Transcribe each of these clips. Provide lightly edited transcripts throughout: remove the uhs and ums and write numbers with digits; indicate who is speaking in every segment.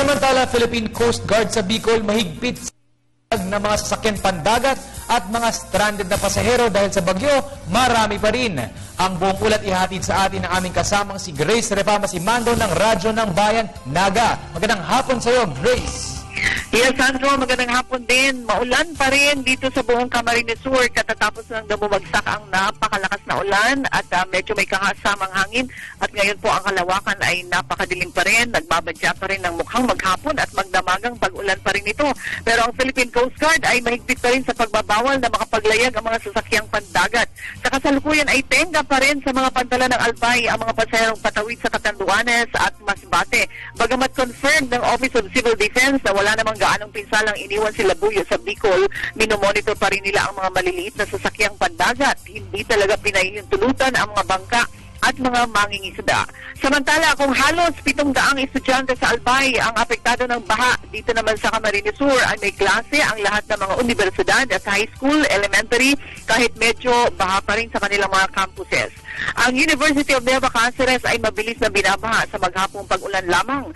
Speaker 1: Samantala, Philippine Coast Guard sa Bicol mahigpit na mga sasakyan pandagat at mga stranded na pasahero dahil sa bagyo, marami pa rin. Ang buong ulat ihatid sa atin ng aming kasamang si Grace Repama Simando ng Radyo ng Bayan, Naga. Magandang hapon sa iyo, Grace.
Speaker 2: Yes, Sandro, magandang hapon din. Maulan pa rin dito sa buong Camarines Sur katatapos lang na bumagsak ang napakalakas na ulan at medyo may kasamang hangin at ngayon po ang kalawakan ay napakadilim pa rin. Nagbabadya pa rin ng mukhang maghapon at magdamagang pag-ulan pa rin ito. Pero ang Philippine Coast Guard ay mahigpit pa rin sa pagbabawal na makapaglayag ang mga sasakyang pandagat. Sa kasalukuyan ay tenga pa rin sa mga pantala ng Albay ang mga pasaherong patawid sa Catanduanes at Masbate. Bagamat confirmed ng Office of Civil Defense na wala namang gaanong pinsalang iniwan sila buyo sa Bicol, minomonitor pa rin nila ang mga maliliit na sasakyang pandagat. Hindi talaga pinahihintulutan ang mga bangka at mga mangingisda. Samantala, kung halos 700 estudyante sa Albay ang apektado ng baha, dito naman sa Camarines Sur ay may klase ang lahat ng mga universidad at high school, elementary, kahit medyo baha pa rin sa kanilang mga campuses. Ang University of Nueva Cáceres ay mabilis na binabaha sa maghapong pag-ulan lamang.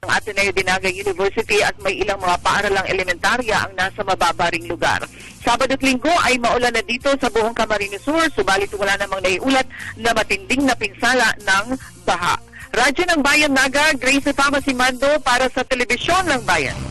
Speaker 2: Ang Ateneo Dinaga University at may ilang mga paaralang elementarya ang nasa mababaring lugar. Sabado at Linggo ay maulan na dito sa buong Camarines Sur, subalit wala namang naiulat na matinding na pinsala ng baha. Radyo ng Bayan, Naga, Grace Repama Simando para sa Telebisyon ng Bayan.